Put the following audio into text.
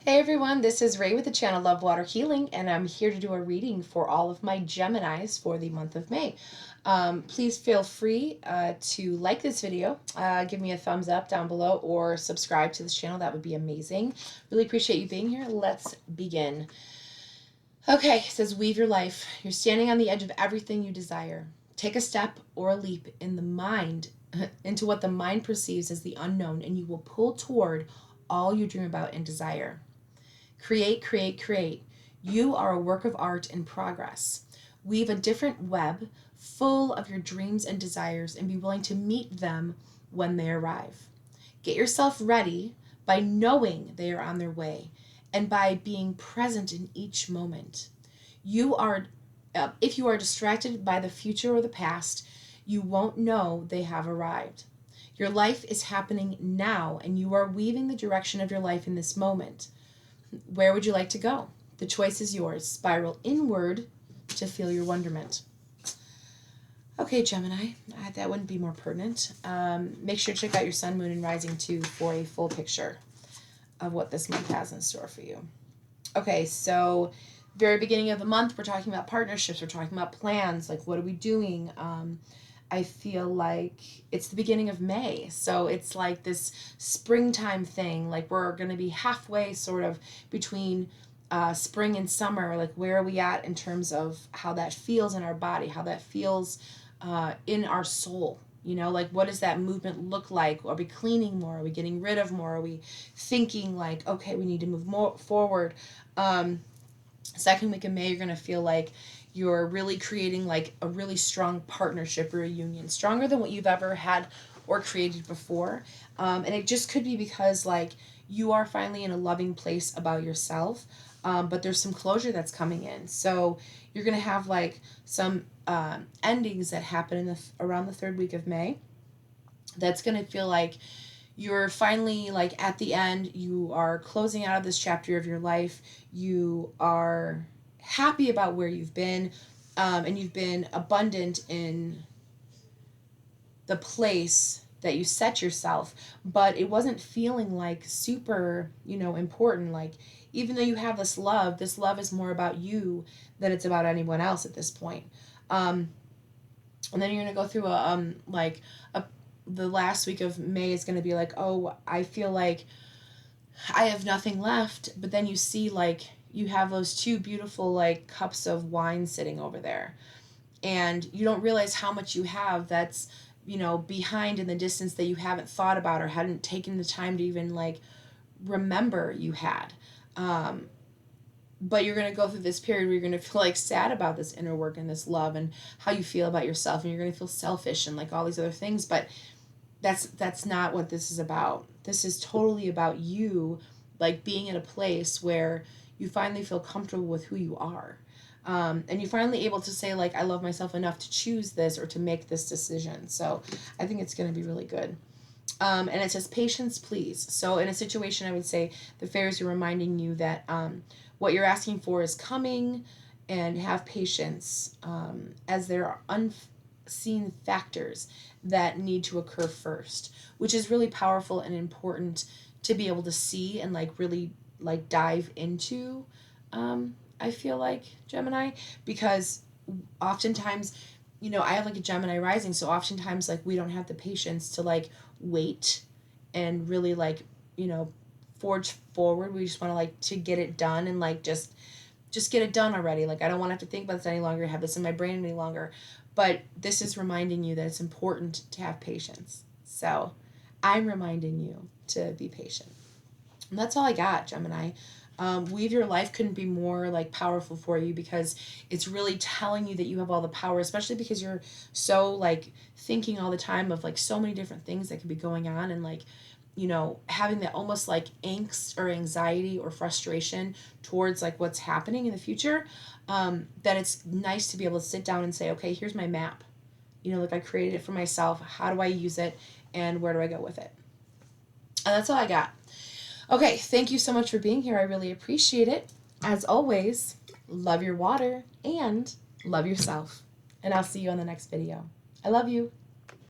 Hey everyone, this is Ray with the channel Lovewater Healing, and I'm here to do a reading for all of my Geminis for the month of May. Please feel free to like this video, give me a thumbs up down below, or subscribe to this channel. That would be amazing. Really appreciate you being here. Let's begin. Okay, it says, weave your life. You're standing on the edge of everything you desire. Take a step or a leap in the mind into what the mind perceives as the unknown, and you will pull toward all you dream about and desire. Create, create, create. You are a work of art in progress. Weave a different web full of your dreams and desires and be willing to meet them when they arrive. Get yourself ready by knowing they are on their way and by being present in each moment. If you are distracted by the future or the past, you won't know they have arrived. Your life is happening now, and you are weaving the direction of your life in this moment. Where would you like to go? The choice is yours. Spiral inward to feel your wonderment. Okay, Gemini, that wouldn't be more pertinent. Make sure to check out your sun, moon, and rising too for a full picture of what this month has in store for you. Okay, so very beginning of the month, we're talking about partnerships. We're talking about plans. Like, what are we doing? I feel like it's the beginning of May, so it's like this springtime thing. Like, we're going to be halfway sort of between spring and summer. Like, where are we at in terms of how that feels in our body, how that feels in our soul? You know, like, what does that movement look like? Are we cleaning more? Are we getting rid of more? Are we thinking like, okay, we need to move more forward? Second week of May, you're going to feel like you're really creating like a really strong partnership or a union, stronger than what you've ever had or created before. And it just could be because like you are finally in a loving place about yourself, but there's some closure that's coming in. So you're going to have like some endings that happen in around the third week of May. That's going to feel like you're finally like at the end. You are closing out of this chapter of your life. You are happy about where you've been, and you've been abundant in the place that you set yourself, but it wasn't feeling like super, important. Like, even though you have this love is more about you than it's about anyone else at this point. And then you're going to go through the last week of May is going to be like, oh, I feel like I have nothing left. But then you see like you have those two beautiful like cups of wine sitting over there. And you don't realize how much you have that's, behind in the distance that you haven't thought about or hadn't taken the time to even like remember you had. But you're going to go through this period where you're going to feel like sad about this inner work and this love and how you feel about yourself, and you're going to feel selfish and like all these other things. But that's not what this is about. This is totally about you, like being in a place where you finally feel comfortable with who you are, and you're finally able to say like, I love myself enough to choose this or to make this decision. So I think it's going to be really good. And it says patience, please. So in a situation, I would say the fairies are reminding you that what you're asking for is coming, and have patience, as there are unseen factors that need to occur first, which is really powerful and important to be able to see and like really like dive into. I feel like, Gemini, because oftentimes, I have like a Gemini rising, so oftentimes like we don't have the patience to like wait and really like, forge forward. We just want to like to get it done and like just get it done already. Like, I don't want to have to think about this any longer, have this in my brain any longer. But this is reminding you that it's important to have patience. So I'm reminding you to be patient. And that's all I got, Gemini. Weave Your Life couldn't be more like powerful for you, because it's really telling you that you have all the power, especially because you're so like thinking all the time of like so many different things that could be going on, and like, having that almost like angst or anxiety or frustration towards like what's happening in the future. That it's nice to be able to sit down and say, okay, here's my map. Like, I created it for myself. How do I use it, and where do I go with it? And that's all I got. Okay, thank you so much for being here. I really appreciate it. As always, love your water and love yourself. And I'll see you on the next video. I love you.